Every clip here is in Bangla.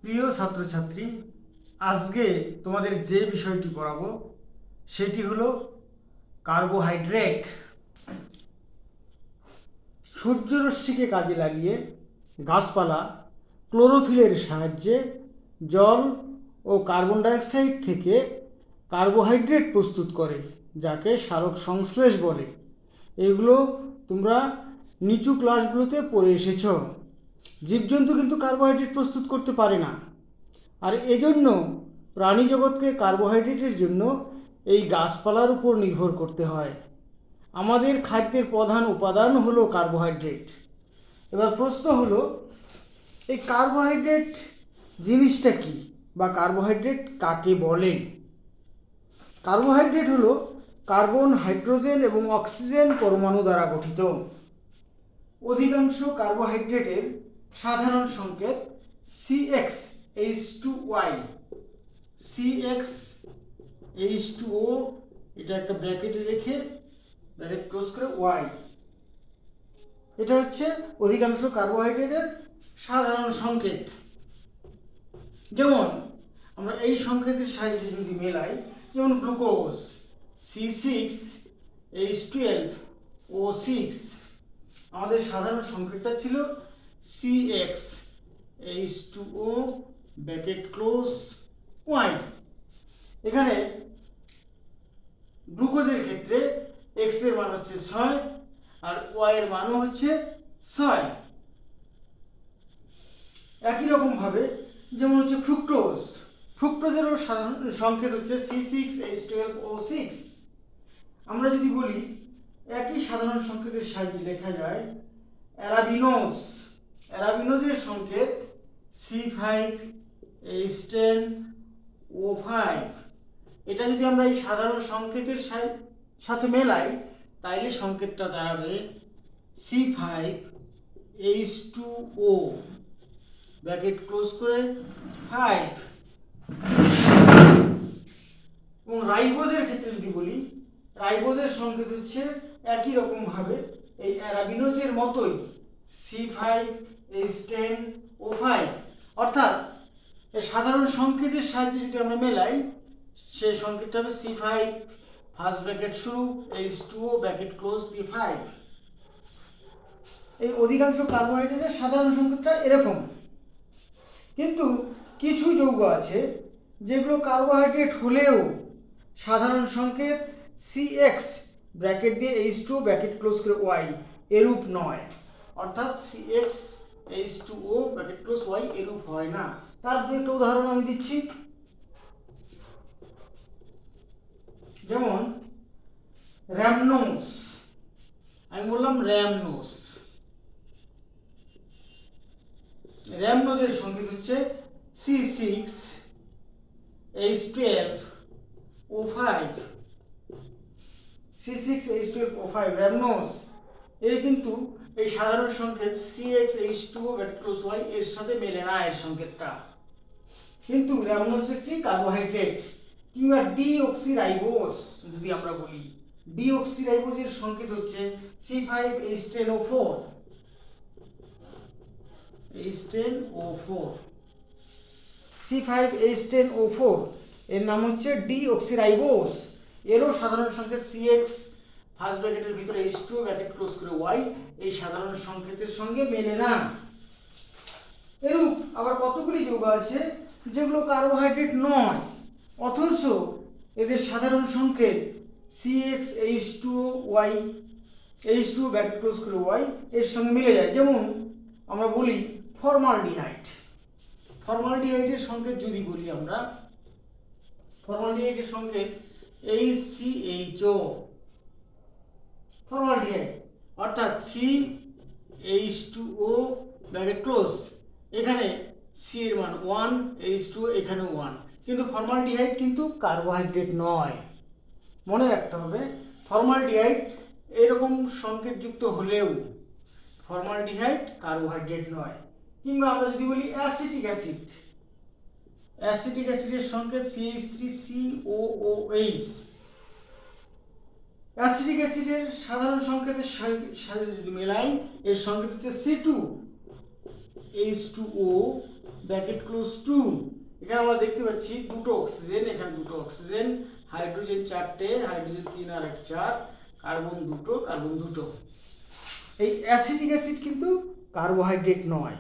প্রিয় ছাত্রছাত্রী, আজকে তোমাদের যে বিষয়টি পড়াবো সেটি হলো কার্বোহাইড্রেট। সূর্যরশ্মিকে কাজে লাগিয়ে গাছপালা ক্লোরোফিলের সাহায্যে জল ও কার্বন ডাইঅক্সাইড থেকে কার্বোহাইড্রেট প্রস্তুত করে, যাকে সালোক সংশ্লেষ বলে। এগুলো তোমরা নিচু ক্লাসগুলোতে পড়ে এসেছ। জীবজন্তু কিন্তু কার্বোহাইড্রেট প্রস্তুত করতে পারে না, আর এজন্য প্রাণী জগৎকে কার্বোহাইড্রেটের জন্য এই গাছপালার উপর নির্ভর করতে হয়। আমাদের খাদ্যের প্রধান উপাদান হলো কার্বোহাইড্রেট। এবার প্রশ্ন হলো, এই কার্বোহাইড্রেট জিনিসটা কি, বা কার্বোহাইড্রেট কাকে বলে? কার্বোহাইড্রেট হলো কার্বন, হাইড্রোজেন এবং অক্সিজেন পরমাণু দ্বারা গঠিত। অধিকাংশ কার্বোহাইড্রেটের সাধারণ সংকেত CxH2Y, CxH2O, এটা একটা ব্র্যাকেটে রেখে ব্র্যাকেট ক্লোজ করে Y। এটা হচ্ছে অধিকাংশ কার্বোহাইড্রেটের সাধারণ সংকেত। যেমন আমরা এই সংকেতের সাহায্যে যদি মেলাই, যেমন গ্লুকোজ C6H12O6, আমাদের সাধারণ সংকেতটা ছিল CxH2O ব্র্যাকেট ক্লোজ Y। এখানে গ্লুকোজের ক্ষেত্রে X এর মান হচ্ছে 6 আর Y এর মানও হচ্ছে 6। একই রকম ভাবে যেমন হচ্ছে ফ্রুক্টোজেরও সাধারণ সংকেত হচ্ছে C6H12O6। আমরা যদি বলি একই সাধারণ সংকেতের সাহায্যে লেখা যায় অ্যারাবিনোজের সংকেত C5H10O5। এটা যদি আমরা এই সাধারণ সংকেতের সাথে মেলাই, তাইলে সংকেতটা দাঁড়াবে C5H2O ব্র্যাকেট ক্লোজ করে 5। এবং রাইবোজের ক্ষেত্রে যদি বলি, রাইবোজের সংকেত হচ্ছে একই রকম ভাবে এই অ্যারাবিনোজের মতোই C5H10O5। অর্থাৎ এই সাধারণ সংকেতের সাহায্যে যদি আমরা মেলাই, সেই সংকেতটা হবে C5 ফার্স্ট ব্র্যাকেট শুরু H2O ব্র্যাকেট ক্লোজ দিয়ে 5। এই অধিকাংশ কার্বোহাইড্রেটের সাধারণ সংকেতটা এরকম। কিন্তু কিছু যৌগ আছে যেগুলো কার্বোহাইড্রেট হলেও সাধারণ সংকেত CX ব্র্যাকেট দিয়ে H2O ব্র্যাকেট ক্লোজ করে Y এরূপ নয়। অর্থাৎ CxH2O ব্র্যাকেট ক্লোজ Y এরূপ হয় না। তার দু একটা উদাহরণ আমি দিচ্ছি। যেমন র্যামনোজ, আমি বললাম র্যামনোজের সংকেত হচ্ছে C6H12O5। C6H12O5 র্যামনোজ এই কিন্তু এই সাধারণ সংকেত CxH2O ব্র্যাকেট ক্লোজ Y এর সাথে মেলে না এর সংকেতটা। কিন্তু র্যামনোজ একটি কার্বোহাইড্রেট। কিংবা ডিঅক্সিরাইবোজ যদি আমরা বলি, ডিঅক্সিরাইবোজের সংকেত হচ্ছে C5H10O4। C5H10O4 এর নাম হচ্ছে ডিঅক্সিরাইবোজ। এরও সাধারণ সংকেত CX ফার্স্ট ব্র্যাকেটের ভিতরে H2O ব্র্যাকেট ক্লোজ করে Y এই সাধারণ সংকেতের সঙ্গে মেলে না। এরূপ আবার কতগুলি যৌগ আছে যেগুলো কার্বোহাইড্রেট নয়, অথচ এদের সাধারণ সংকেত CxH2Y H2O ব্র্যাকেট ক্লোজ করে Y এর সঙ্গে মিলে যায়। যেমন আমরা বলি ফর্মালডিহাইডের সংকেত যদি বলি আমরা, ফর্মালডিহাইডের সংকেত HCHO ফর্মালডিহাইড, অর্থাৎ CH2O ব্র্যাকেট ক্লোজ, এখানে C এর মান 1, H2O এখানেও 1। কিন্তু ফর্মালডিহাইড কিন্তু কার্বোহাইড্রেট নয়। মনে রাখতে হবে, ফর্মালডিহাইড এরকম সংকেতযুক্ত হলেও ফর্মালডিহাইড কার্বোহাইড্রেট নয়। কিংবা আমরা যদি বলি অ্যাসিটিক অ্যাসিডের সংকেত CH3COOH। অ্যাসিটিক অ্যাসিডের সাধারণ সংকেতের সাথে যদি মেলাই, এর সংকেত হচ্ছে H2O ব্র্যাকেট ক্লোজ 2। এখানে আমরা দেখতে পাচ্ছি দুটো অক্সিজেন, এখানে দুটো অক্সিজেন, হাইড্রোজেন 4টে, হাইড্রোজেন 3 আর 1 4, কার্বন দুটো, কার্বন দুটো। এই অ্যাসিটিক অ্যাসিড কিন্তু কার্বোহাইড্রেট নয়,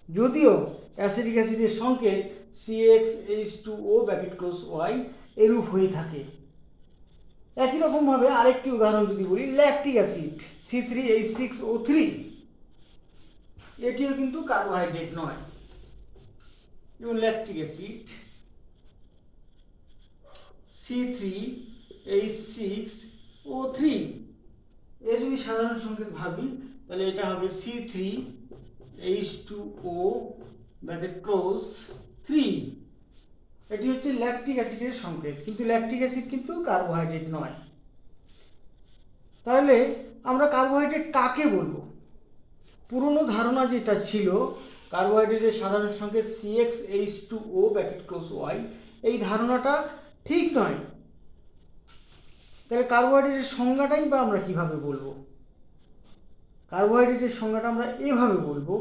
যদিও অ্যাসিটিক অ্যাসিডের সংকেত CxH2O ব্র্যাকেট ক্লোজ Y এরূপ হয়ে থাকে। একই রকমভাবে আরেকটি উদাহরণ যদি বলি, ল্যাকটিক অ্যাসিড C3H6O3, এটিও কিন্তু কার্বোহাইড্রেট নয়। যেমন ল্যাকটিক অ্যাসিড C3H6O3, এর যদি সাধারণ সংকেত ভাবি তাহলে এটা হবে C3H2O ব্র্যাকেট ক্লোজ 3। এটি হচ্ছে ল্যাকটিক অ্যাসিডের সংকেত, কিন্তু ল্যাকটিক অ্যাসিড কিন্তু কার্বোহাইড্রেট নয়। তাহলে আমরা কার্বোহাইড্রেট কাকে বলবো? পুরনো ধারণা যেটা ছিল কার্বোহাইড্রেটের সাধারণ সংকেত CxH2O ব্র্যাকেট ক্লোজ Y, এই ধারণাটা ঠিক নয়। তাহলে কার্বোহাইড্রেটের সংজ্ঞাটাই বা আমরা কিভাবে বলবো? কার্বোহাইড্রেটের সংজ্ঞাটা আমরা এভাবে বলবো,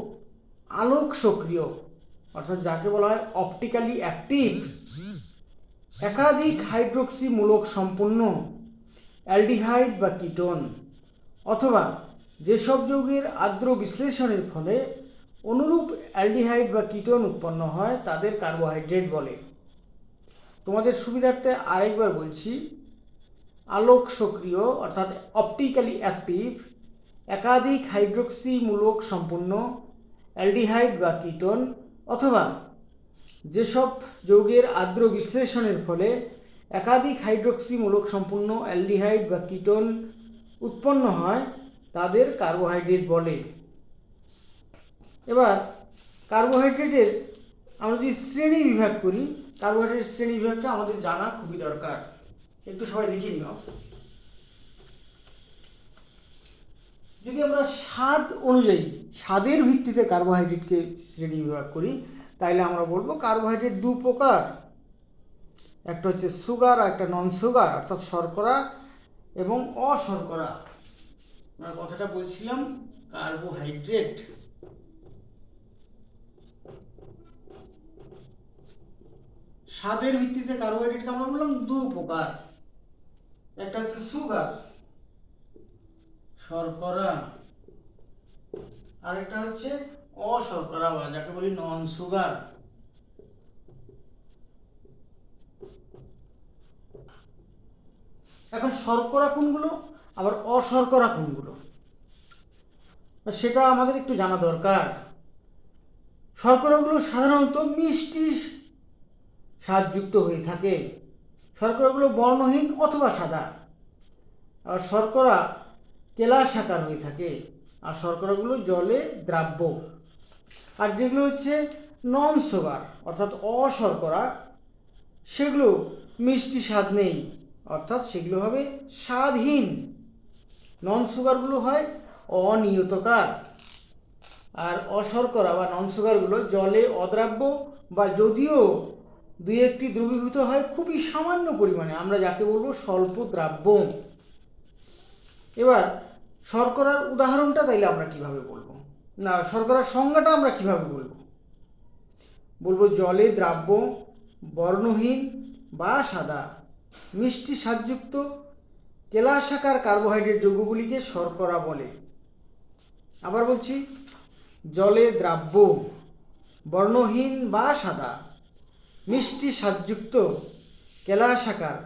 আলোক সক্রিয়, অর্থাৎ যাকে বলা হয় অপটিক্যালি অ্যাক্টিভ, একাধিক হাইড্রোক্সি মূলক সম্পন্ন অ্যালডিহাইড বা কিটোন, অথবা যেসব যৌগের আর্দ্র বিশ্লেষণের ফলে অনুরূপ অ্যালডিহাইড বা কিটোন উৎপন্ন হয় তাদের কার্বোহাইড্রেট বলে। তোমাদের সুবিধার্থে আরেকবার বলছি, আলোক সক্রিয় অর্থাৎ অপটিক্যালি অ্যাক্টিভ, একাধিক হাইড্রোক্সি মূলক সম্পন্ন অ্যালডিহাইড বা কিটোন, অথবা যেসব যৌগের আর্দ্র বিশ্লেষণের ফলে একাধিক হাইড্রোক্সি মূলক সম্পন্ন অ্যালডিহাইড বা কিটোন উৎপন্ন হয় তাদের কার্বোহাইড্রেট বলে। এবার কার্বোহাইড্রেটের আমরা যদি শ্রেণী বিভাগ করি, কার্বোহাইড্রেটের শ্রেণী বিভাগটা আমাদের জানা খুবই দরকার। একটু সবাই দেখে নিও। যদি আমরা স্বাদ অনুযায়ী, স্বাদের ভিত্তিতে কার্বোহাইড্রেটকে শ্রেণী বিভাগ করি, তাইলে আমরা বলবো কার্বোহাইড্রেট দু প্রকার, একটা হচ্ছে সুগার আর একটা নন সুগার, অর্থাৎ শর্করা এবং অশর্করা। আমরা কথাটা বলছিলাম কার্বোহাইড্রেট স্বাদের ভিত্তিতে কার্বোহাইড্রেটকে আমরা বললাম দু প্রকার, একটা হচ্ছে সুগার শর্করা, আর একটা হচ্ছে অশর্করা বা যাকে বলি নন সুগার। এখন শর্করা কোনগুলো আবার অশর্করা কোনগুলো সেটা আমাদের একটু জানা দরকার। শর্করাগুলো সাধারণত মিষ্টি স্বাদযুক্ত হয়ে থাকে, শর্করাগুলো বর্ণহীন অথবা সাদা, আর শর্করা কেলাসাকার হয়ে থাকে, আর শর্করাগুলো জলে দ্রাব্য। আর যেগুলো হচ্ছে নন সুগার অর্থাৎ অশর্করা, সেগুলো মিষ্টি স্বাদ নেই, অর্থাৎ সেগুলো হবে স্বাদহীন। নন সুগারগুলো হয় অনিয়তকার, আর অশর্করা বা নন সুগারগুলো জলে অদ্রাব্য বা যদিও দুই একটি দ্রবীভূত হয় খুবই সামান্য পরিমাণে, আমরা যাকে বলবো স্বল্প দ্রাব্য। এবার শর্করার উদাহরণটা তাইলে আমরা কিভাবে বলবো, না শর্করার সংজ্ঞাটা আমরা কিভাবে বলবো? বলবো জলে দ্রাব্য, বর্ণহীন বা সাদা, মিষ্টি স্বাদযুক্ত কেলাসাকার কার্বোহাইড্রেট যৌগগুলিকে শর্করা বলে। আবার বলছি, জলে দ্রাব্য, বর্ণহীন বা সাদা, মিষ্টি স্বাদযুক্ত কেলাসাকার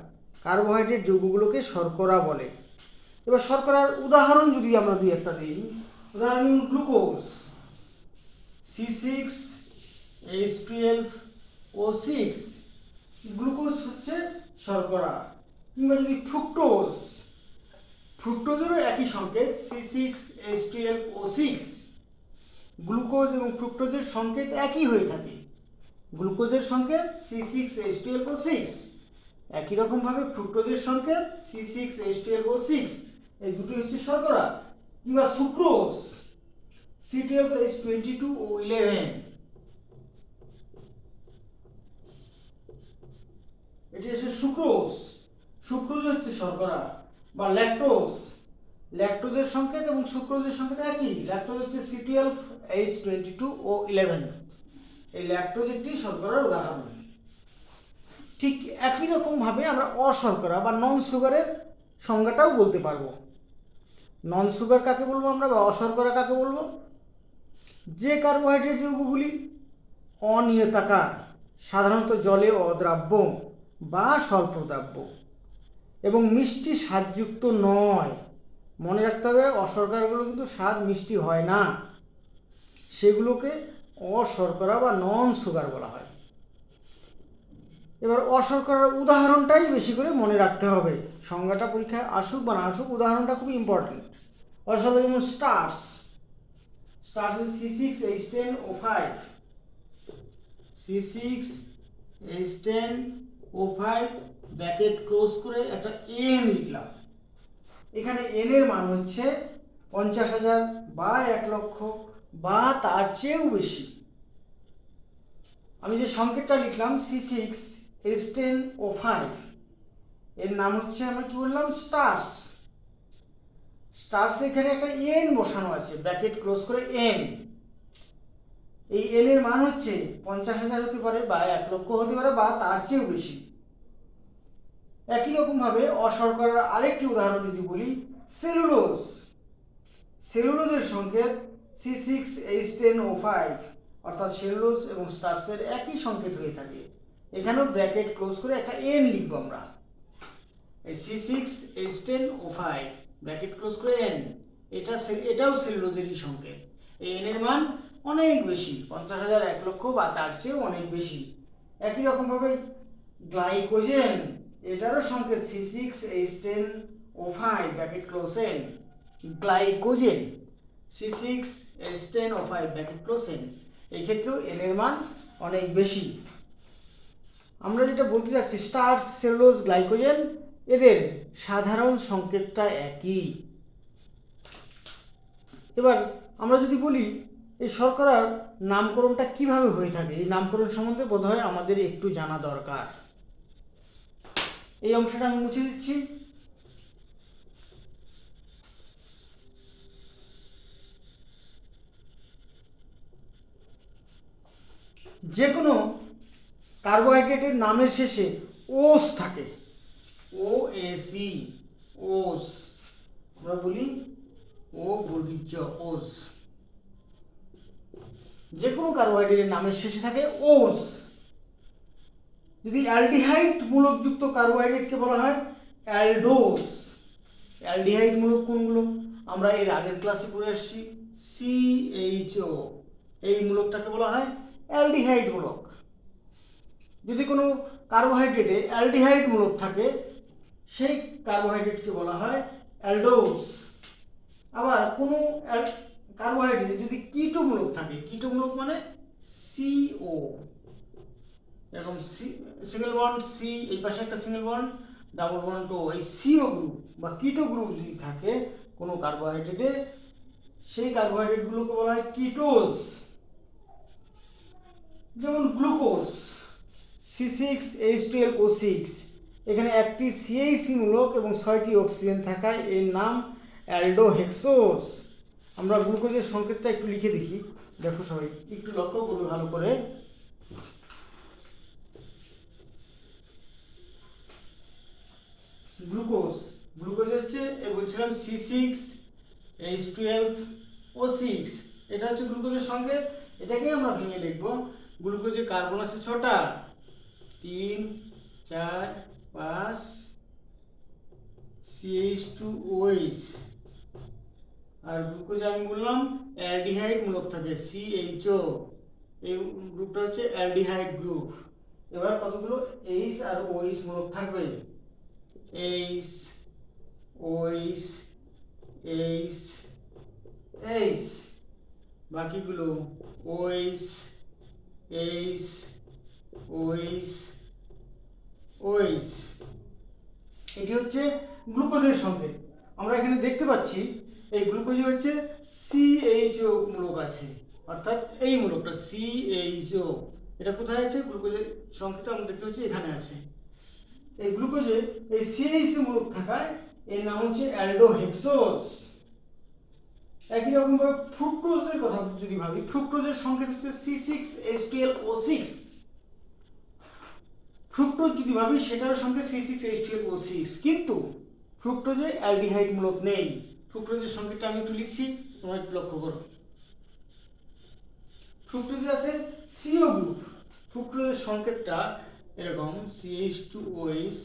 কার্বোহাইড্রেট যৌগগুলোকে শর্করা বলে। এবার শর্করার উদাহরণ যদি আমরা দুই একটা দিই, উদাহরণ গ্লুকোজ C6H12O6, গ্লুকোজ হচ্ছে শর্করা। কিংবা যদি ফ্রুক্টোজ, ফ্রুক্টোজেরও একই সংকেত C6H12O6, গ্লুকোজ এবং ফ্রুক্টোজের সংকেত একই হয়ে থাকে, গ্লুকোজের সংকেত C6H12O6, একই রকমভাবে ফ্রুক্টোজের সংকেত C6H12O6, এই দুটি হচ্ছে শর্করা। কিংবা সুক্রোজ C12H22O11, এটি হচ্ছে সুক্রোজ, সুক্রোজ হচ্ছে শর্করা। বা ল্যাকটোজ ল্যাকটোজের সংকেত এবং সুক্রোজের সংকেত একই। ল্যাকটোজ হচ্ছে C12H22O11, এই ল্যাকটোজ একটি শর্করার উদাহরণ। ঠিক একই রকমভাবে আমরা অশর্করা বা নন সুগারের সংজ্ঞাটাও বলতে পারবো। নন সুগার কাকে বলবো আমরা, বা অশর্করা কাকে বলবো? যে কার্বোহাইড্রেট যৌগগুলি অনিয়তাকার, সাধারণত জলে অদ্রাব্য বা স্বল্পদ্রাব্য এবং মিষ্টি স্বাদযুক্ত নয়। মনে রাখতে হবে অশর্করাগুলো কিন্তু স্বাদ মিষ্টি হয় না, সেগুলোকে অশর্করা বা নন সুগার বলা হয়। এবার অশর্করার উদাহরণটাই বেশি করে মনে রাখতে হবে, সংজ্ঞাটা পরীক্ষায় আসুক বা না আসুক, উদাহরণটা খুব ইম্পর্টেন্ট। অশর্করা যেমন স্টার্চ হচ্ছে C6H10O5, C6H10O5 ব্র্যাকেট ক্লোজ করে একটা N লিখলাম। এখানে N এর মান হচ্ছে 50,000 বা 1 লক্ষ বা তার চেয়েও বেশি। আমি যে সংকেতটা লিখলাম C6H10O5, এর নাম হচ্ছে, আমরা কি বললাম, স্টার্চ। এখানে একটা N বসানো আছে, ব্র্যাকেট ক্লোজ করে N। এই N এর মান হচ্ছে 50,000 হতে পারে বা 1 লক্ষ হতে পারে বা তার চেয়েও বেশি। একই রকম ভাবে অশর্করার আরেকটি উদাহরণ যদি বলি, সেলুলোজের সংকেত C6H10O5, অর্থাৎ সেলুলোজ এবং স্টার্চের একই সংকেত হয়ে থাকে। এখানেও ব্র্যাকেট ক্লোজ করে একটা N লিখব আমরা। এই C6H10O5 ব্র্যাকেট ক্লোজ করে N, এটাও সেলুলোজেরই সংকেত। এই N এর মান অনেক বেশি, 50,000, 1 লক্ষ বা তার চেয়েও অনেক বেশি। একই রকমভাবে গ্লাইকোজেন, এটারও সংকেত C6H10O5 bracket close N। Glycogen C6H10O5 bracket close N, এই ক্ষেত্রেও N এর মান অনেক বেশি। আমরা যেটা বলতে চাচ্ছি, স্টার্চ, সেলুলোজ, গ্লাইকোজেন, এদের সাধারণ সংকেতটা একই। এবার আমরা যদি বলি এই শর্করার নামকরণটা কিভাবে হয়ে থাকে, এই নামকরণ সম্বন্ধে বোধহয় আমাদের একটু জানা দরকার। এই অংশটা আমি মুছে দিচ্ছি। যে কোনো কার্বোহাইড্রেটের নামের শেষে ওস থাকে, OAC, ওস, আমরা বলি ও বর্গীয় ওস। যে কোনো কার্বোহাইড্রেটের নামের শেষে থাকে ওস। যদি অ্যালডিহাইড মূলকযুক্ত কার্বোহাইড্রেটকে বলা হয় অ্যালডোস। অ্যালডিহাইড মূলক কোনগুলো? আমরা এর আগের ক্লাসে পড়ে আসছি, CHO, এই মূলকটাকে বলা হয় অ্যালডিহাইড মূলক। যদি কোনো কার্বোহাইড্রেটে অ্যালডিহাইড মূলক থাকে, সেই কার্বোহাইড্রেটকে বলা হয় অ্যালডোস। আবার কোনো কার্বোহাইড্রেটে যদি কিটো মূলক থাকে, কিটো মূলক মানে CO, এরকম সিঙ্গেল বন্ড C, এই পাশে একটা single bond, double bond O, এই CO গ্রুপ বা কিটো গ্রুপ যদি থাকে কোনো কার্বোহাইড্রেটে, সেই কার্বোহাইড্রেটগুলোকে বলা হয় কিটোজ। যেমন গ্লুকোজ C6H12O6, এখানে একটি CH মূলক এবং 6টি অক্সিজেন থাকায় এর নাম অ্যালডোহেক্সোজ। আমরা গ্লুকোজের সংকেতটা একটু লিখে দেখি, দেখো সবাই একটু লক্ষ্য করবে ভালো করে। গ্লুকোজ হচ্ছে, বলছিলাম C6H12O6, এটা হচ্ছে গ্লুকোজের সংকেত। এটাকেই আমরা ভেঙে লিখব। গ্লুকোজে কার্বন আছে 6টা, 3, 4, 5, CH2OH। আর গ্লুকোজ আমি বললাম অ্যালডিহাইড মূলক থাকে CHO, এই গ্রুপটা হচ্ছে অ্যালডিহাইড গ্রুপ। এবার কতগুলো H আর OH মূলক থাকবে, H, OH, H, H, বাকিগুলো OH, H, OH, OH। এটি হচ্ছে গ্লুকোজের সংকেত। আমরা এখানে দেখতে পাচ্ছি এই গ্লুকোজে হচ্ছে CHO মূলক আছে, অর্থাৎ এই মূলকটা CHO, এটা কোথায় আছে? গ্লুকোজের সংকেত আমরা দেখতে পাচ্ছি এখানে আছে। এই গ্লুকোজে এই CH মূলক থাকায় এর নাম হচ্ছে অ্যালডোহেক্সোজ। একই রকম ভাবে ফ্রুক্টোজের কথা যদি ভাবি, ফ্রুক্টোজের সংকেত হচ্ছে C6H12O6। ফ্রুক্টোজ যদি ভাবি সেটার সংকেত C6H12O6, কিন্তু ফ্রুক্টোজে অ্যালডিহাইড মূলক নেই। ফ্রুক্টোজের সংকেতটা আমি একটু লিখছি, তোমরা একটু লক্ষ্য করো। ফ্রুক্টোজে আছে CO গ্রুপ। ফ্রুক্টোজের সংকেতটা এরকম CH2OH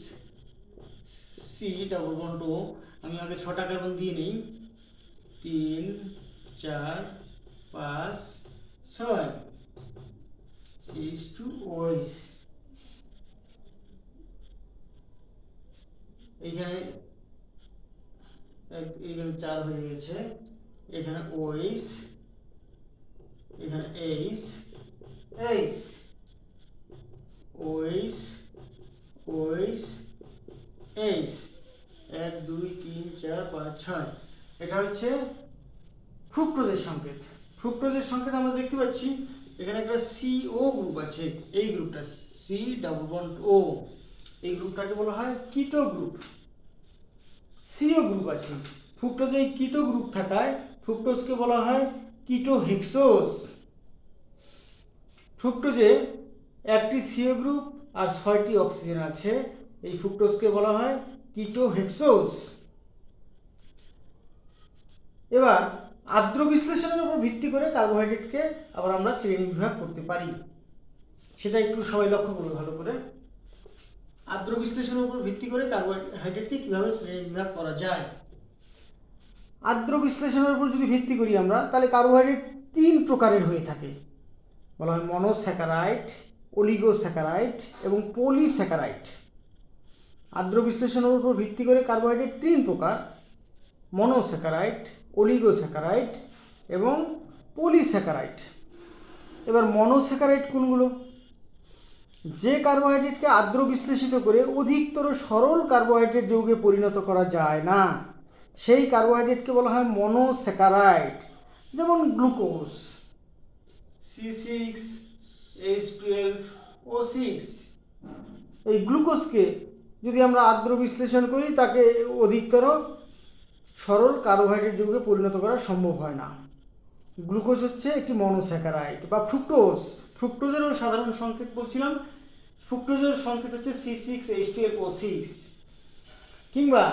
C double bond O। আমি আগে 6টা কার্বন দিয়ে নিই, 3 4 5 6 CH2OH। এইখানে 4 হয়ে গেছে, এখানে OH, এখানে H H OH OH H 1 2 3 4 5 6। এটা হচ্ছে ফ্রুক্টোজের সংকেত। ফ্রুক্টোজের সংকেত আমরা দেখতে পাচ্ছি এখানে একটা CO গ্রুপ আছে, এই গ্রুপটা C ডাবল বন্ড O, এই গ্রুপটাকে বলা হয় কিটো গ্রুপ। CO গ্রুপ আছে ফ্রুক্টোজে, এই কিটো গ্রুপ থাকায় ফ্রুক্টোজকে বলা হয় কিটোহেক্সোজ। ফ্রুক্টোজে একটি CO গ্রুপ আর 6টি অক্সিজেন আছে, এই ফ্রুক্টোজকে বলা হয় কিটোহেক্সোজ। এবার আর্দ্র বিশ্লেষণের উপর ভিত্তি করে কার্বোহাইড্রেটকে আবার আমরা শ্রেণী বিভাগ করতে পারি, সেটা একটু সবাই লক্ষ্য করবে ভালো করে। আর্দ্র বিশ্লেষণের উপর ভিত্তি করে কার্বোহাইড্রেটকে কিভাবে শ্রেণী বিভাগ করা যায়। আর্দ্র বিশ্লেষণের উপর যদি ভিত্তি করি আমরা, তাহলে কার্বোহাইড্রেট 3 প্রকারের হয়ে থাকে, বলা হয় মনোস্যাকারাইড, অলিগোস্যাকারাইড এবং পলিস্যাকারাইড। আর্দ্র বিশ্লেষণের উপর ভিত্তি করে কার্বোহাইড্রেট 3 প্রকার, মনোস্যাকারাইড, অলিগোস্যাকারাইড এবং পলিস্যাকারাইড। এবার মনোস্যাকারাইড কোনগুলো? যে কার্বোহাইড্রেটকে আর্দ্র বিশ্লেষিত করে অধিকতর সরল কার্বোহাইড্রেট যৌগে পরিণত করা যায় না, সেই কার্বোহাইড্রেটকে বলা হয় মনোস্যাকারাইড। যেমন গ্লুকোজ C6H12O6। এই গ্লুকোজকে যদি আমরা আর্দ্র বিশ্লেষণ করি, তাকে অধিকতর সরল কার্বোহাইড্রেট যৌগে পরিণত করা সম্ভব হয় না। গ্লুকোজ হচ্ছে একটি মনোস্যাকারাইড। বা ফ্রুক্টোজ, ফ্রুক্টোজেরও সাধারণ সংকেত বলছিলাম, ফ্রুক্টোজের সংকেত হচ্ছে C6H12O6। কিংবা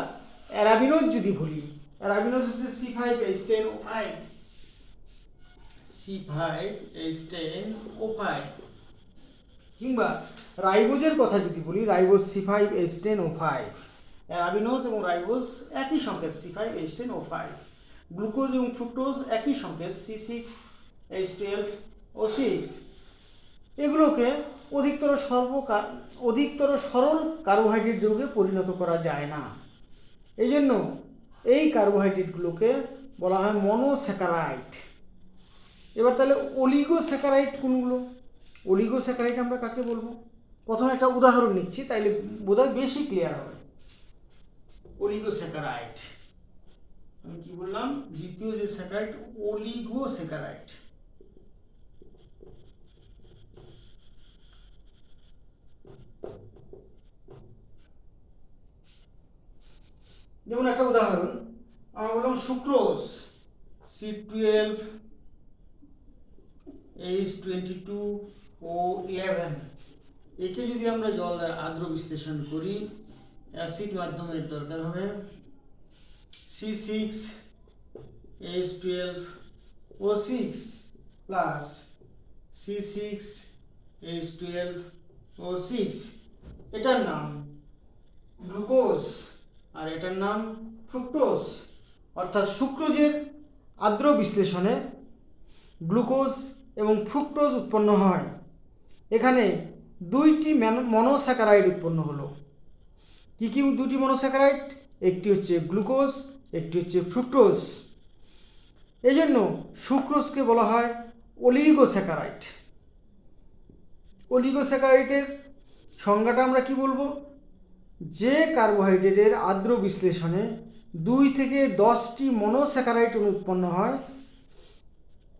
অ্যারাবিনোজ যদি বলি, অ্যারাবিনোজ হচ্ছে C5H10O5, C5H10O5। কিংবা রাইবোজের কথা যদি বলি, রাইবোজ C5H10O5। অ্যারাবিনোজ এবং রাইবোজ একই সংকেত C5H10O5। গ্লুকোজ এবং ফ্রুক্টোজ একই সংকেত C6H12O6। এগুলোকে অধিকতর সরল কার্বোহাইড্রেট যৌগে পরিণত করা যায় না, এই জন্য এই কার্বোহাইড্রেটগুলোকে বলা হয় মনোস্যাকারাইড। এবার তাহলে অলিগোস্যাকারাইড কোনগুলো? অলিগোস্যাকারাইড আমরা কাকে বলবো? প্রথমে একটা উদাহরণ নিচ্ছি, তাইলে বোধহয় বেশি ক্লিয়ার হবে। অলিগোস্যাকারাইড, আমি কি বললাম? দ্বিতীয় যে স্যাকারাইড, অলিগোস্যাকারাইড। যেমন একটা উদাহরণ আমরা বললাম সুক্রোজ C12H22O11। একে যদি আমরা জল দ্বারা আর্দ্র বিশ্লেষণ করি, অ্যাসিড মাধ্যমের দরকার হবে C6H12O6 প্লাস C6H12O6। এটার নাম গ্লুকোজ আর এটার নাম ফ্রুক্টোজ। অর্থাৎ সুক্রোজের আর্দ্র বিশ্লেষণে গ্লুকোজ এবং ফ্রুক্টোজ উৎপন্ন হয়। এখানে 2টি মনোস্যাকারাইড উৎপন্ন হলো। কি কি 2টি মনোস্যাকারাইড? একটি হচ্ছে গ্লুকোজ, একটি হচ্ছে ফ্রুক্টোজ। এই জন্য সুক্রোজকে বলা হয় অলিগোস্যাকারাইড। অলিগোস্যাকারাইডের সংজ্ঞাটা আমরা কি বলবো? যে কার্বোহাইড্রেটের আর্দ্র বিশ্লেষণে 2 থেকে 10টি মনোস্যাকারাইড উৎপন্ন হয়,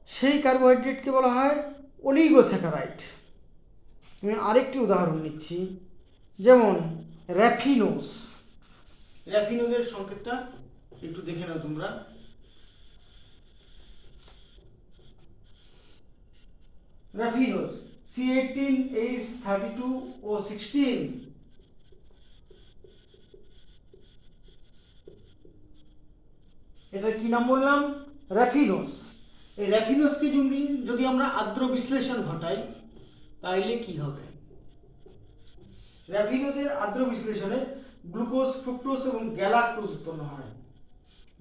সেই কার্বোহাইড্রেটকে বলা হয় অলিগোস্যাকারাইড। আমি আরেকটি উদাহরণ নিচ্ছি, যেমন র্যাফিনোজ। র্যাফিনোজের সংকেতটা একটু দেখে নাও তোমরা। র্যাফিনোজ C18H32O16, এটা কি নাম বললাম? র্যাফিনোজ। এই র্যাফিনোজকে যদি আমরা আদ্র বিশ্লেষণ ঘটাই তাইলে কি হবে? র্যাফিনোজের আদ্র বিশ্লেষণে গ্লুকোজ, ফ্রুক্টোজ এবং গ্যালাক্টোজ উৎপন্ন হয়।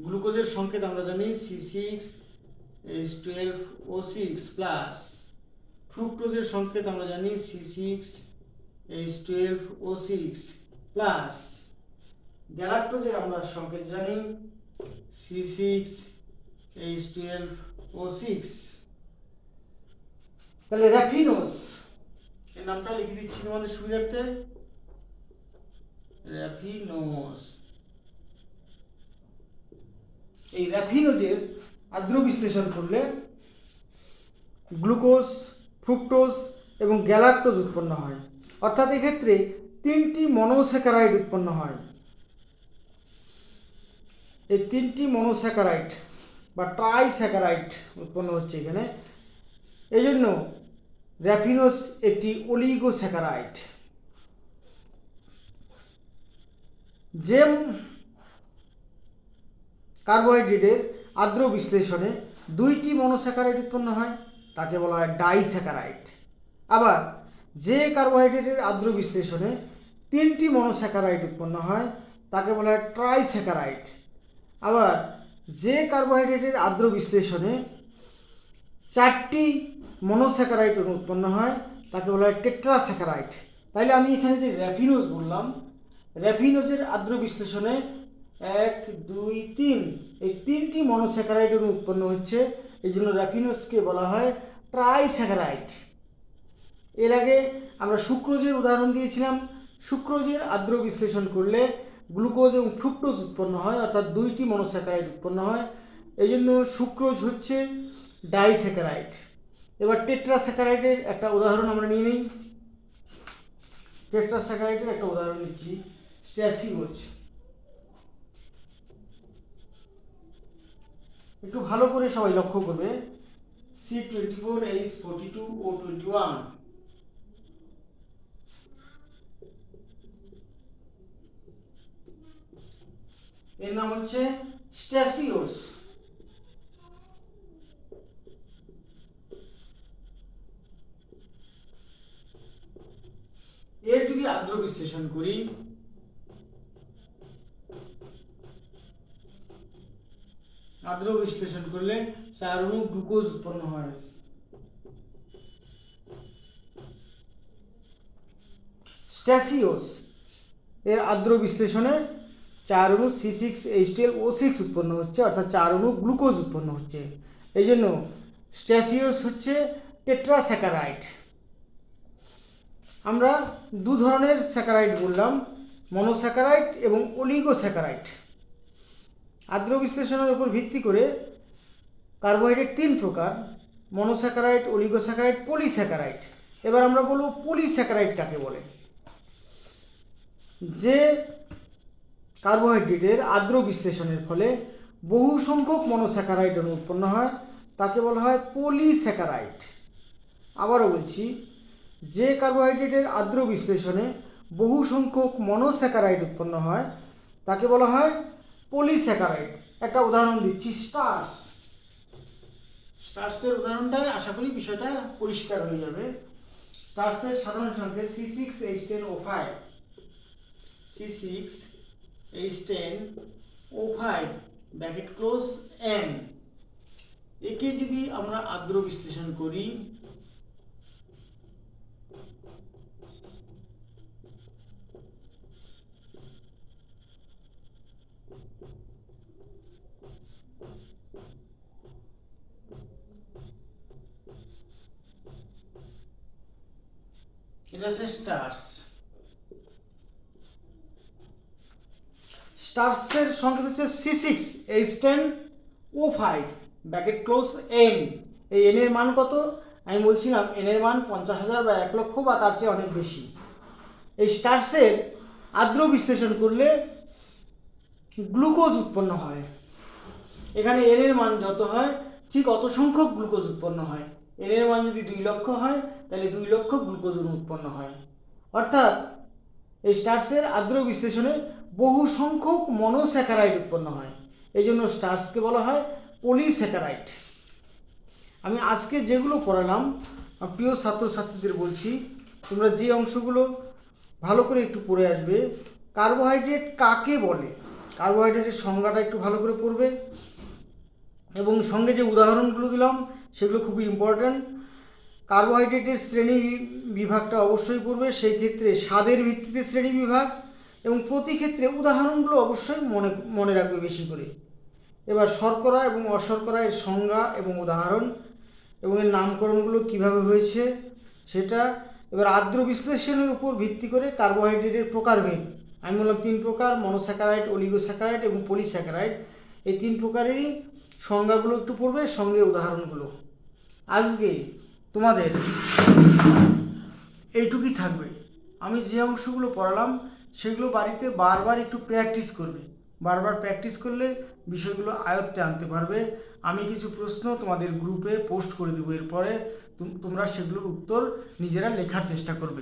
গ্লুকোজের সংকেত আমরা জানি C6H12O6 প্লাস, ফ্রুক্টোজের সংকেত আমরা জানি C6H12O6 প্লাস, গ্যালাক্টোজের আমরা সংকেত জানি C6H12O6। তাহলে র্যাফিনোজ এর নামটা লিখে দিচ্ছি তোমাদের সুবিধার্থে, র্যাফিনোজ। এই র্যাফিনোজের আদ্র বিশ্লেষণ করলে গ্লুকোজ, ফ্রুক্টোজ এবং গ্যালাক্টোজ উৎপন্ন হয়, অর্থাৎ এক্ষেত্রে 3টি মনোস্যাকারাইড উৎপন্ন হয়। এই 3টি মনোস্যাকারাইড বা ট্রাইস্যাকারাইড উৎপন্ন হচ্ছে এখানে। এই জন্য র্যাফিনোজ একটি অলিগোস্যাকারাইড। যে কার্বোহাইড্রেটের আদ্র বিশ্লেষণে 2টি মনোস্যাকারাইড উৎপন্ন হয় তাকে বলা হয় ডাইস্যাকারাইড। আবার যে কার্বোহাইড্রেটের আদ্র বিশ্লেষণে 3টি মনোস্যাকারাইড উৎপন্ন হয় তাকে বলা হয় ট্রাইস্যাকারাইড। আবার যে কার্বোহাইড্রেটের আদ্র বিশ্লেষণে 4টি মনোস্যাকারাইড উৎপন্ন হয় তাকে বলা হয় টেট্রাস্যাকারাইড। তাইলে আমি এখানে যে র্যাফিনোজ বললাম, র্যাফিনোজের আদ্র বিশ্লেষণে 1, 2, 3 এই 3টি মনোস্যাকারাইড উৎপন্ন হচ্ছে, এই জন্য র্যাফিনোজকে বলা হয় ট্রাইস্যাকারাইড। এর আগে আমরা সুক্রোজের উদাহরণ দিয়েছিলাম। সুক্রোজের আদ্র বিশ্লেষণ করলে গ্লুকোজ এবং ফ্রুক্টোজ উৎপন্ন হয়, অর্থাৎ 2টি মনোস্যাকারাইড উৎপন্ন হয়, এই জন্য সুক্রোজ হচ্ছে ডাইস্যাকারাইড। এবার টেট্রাস্যাকারাইডের একটা উদাহরণ আমরা নিয়ে নিই। টেট্রাস্যাকারাইডের একটা উদাহরণ নিচ্ছি, স্ট্যাসিওজ। একটু ভালো করে সবাই লক্ষ্য করবে, C24H42O21, এর নাম হচ্ছে স্ট্যাসিওজ। এর যদি আদ্র বিশ্লেষণ করি, আদ্র বিশ্লেষণ করলে 4 অণু গ্লুকোজ উৎপন্ন হয়। স্ট্যাসিওজ এর আদ্র বিশ্লেষণে 4 অণু C6H12O6 উৎপন্ন হচ্ছে, অর্থাৎ 4 অণু গ্লুকোজ উৎপন্ন হচ্ছে, এই জন্য স্ট্যাসিওজ হচ্ছে টেট্রাস্যাকারাইড। আমরা 2 ধরনের স্যাকারাইড বললাম, মনোস্যাকারাইড এবং অলিগোস্যাকারাইড। আদ্র বিশ্লেষণের উপর ভিত্তি করে কার্বোহাইড্রেট 3 প্রকার, মনোস্যাকারাইড, অলিগোস্যাকারাইড, পলিস্যাকারাইড। এবার আমরা বলবো পলিস্যাকারাইড কাকে বলে। যে কার্বোহাইড্রেটের আদ্র বিশ্লেষণের ফলে বহু সংখ্যক মনোস্যাকারাইড উৎপন্ন হয় তাকে বলা হয় পলিস্যাকারাইড। আবারও বলছি, যে কার্বোহাইড্রেটের আদ্র বিশ্লেষণে বহু সংখ্যক মনোস্যাকারাইড উৎপন্ন হয় তাকে বলা হয় পলিস্যাকারাইড। একটা উদাহরণ দিচ্ছি, স্টার্চ। স্টার্চের উদাহরণটাই আশা করি বিষয়টা পরিষ্কার হয়ে যাবে। স্টার্চের সাধারণ সংকেত C6H10O5, C6H10O5 bracket close N। একে যদি আমরা আদ্র বিশ্লেষণ করি, এটা হচ্ছে স্টার্চ। স্টার্চের সংকেত হচ্ছে C6H10O5 ব্র্যাকেট ক্লোজ N। এই N এর মান কত? আমি বলছিলাম N এর মান 50,000 বা 1 লক্ষ বা তার চেয়ে অনেক বেশি। এই স্টার্চের আদ্র বিশ্লেষণ করলে গ্লুকোজ উৎপন্ন হয়। এখানে এন এর মান যত হয় ঠিক অত সংখ্যক গ্লুকোজ উৎপন্ন হয়। এন এর মান যদি 2 লক্ষ হয় তাহলে 2 লক্ষ গ্লুকোজ উৎপন্ন হয়। অর্থাৎ এই স্টার্চের আর্দ্র বিশ্লেষণে বহু সংখ্যক মনোস্যাকারাইড উৎপন্ন হয়। এই জন্য স্টার্চকে বলা হয় পলিস্যাকারাইড। আমি আজকে যেগুলো পড়ালাম প্রিয় ছাত্রছাত্রীদের বলছি, তোমরা যে অংশগুলো ভালো করে একটু পড়ে আসবে। কার্বোহাইড্রেট কাকে বলে, কার্বোহাইড্রেটের সংজ্ঞাটা একটু ভালো করে পড়বে, এবং সঙ্গে যে উদাহরণগুলো দিলাম সেগুলো খুবই ইম্পর্ট্যান্ট। কার্বোহাইড্রেটের শ্রেণী বিভাগটা অবশ্যই পড়বে, সেই ক্ষেত্রে স্বাদের ভিত্তিতে শ্রেণী বিভাগ, এবং প্রতি ক্ষেত্রে উদাহরণগুলো অবশ্যই মনে রাখবে বেশি করে। এবার শর্করা এবং অশর্করা এর সংজ্ঞা এবং উদাহরণ এবং এর নামকরণগুলো কিভাবে হয়েছে সেটা। এবার আর্দ্র বিশ্লেষণের উপর ভিত্তি করে কার্বোহাইড্রেটের প্রকারভেদ, আমি বললাম 3 প্রকার, মনোস্যাকারাইড, অলিগোস্যাকারাইড এবং পলিস্যাকারাইড। এই 3 প্রকারেরই সংজ্ঞাগুলো একটু পড়বে, সঙ্গে উদাহরণগুলো। আজকে তোমাদের এইটুকুই থাকবে। আমি যে অংশগুলো পড়ালাম সেগুলো বাড়িতে বারবার একটু প্র্যাকটিস করবে। বারবার প্র্যাকটিস করলে বিষয়গুলো আয়ত্তে আনতে পারবে। আমি কিছু প্রশ্ন তোমাদের গ্রুপে পোস্ট করে দেবো, এরপরে তোমরা সেগুলোর উত্তর নিজেরা লেখার চেষ্টা করবে।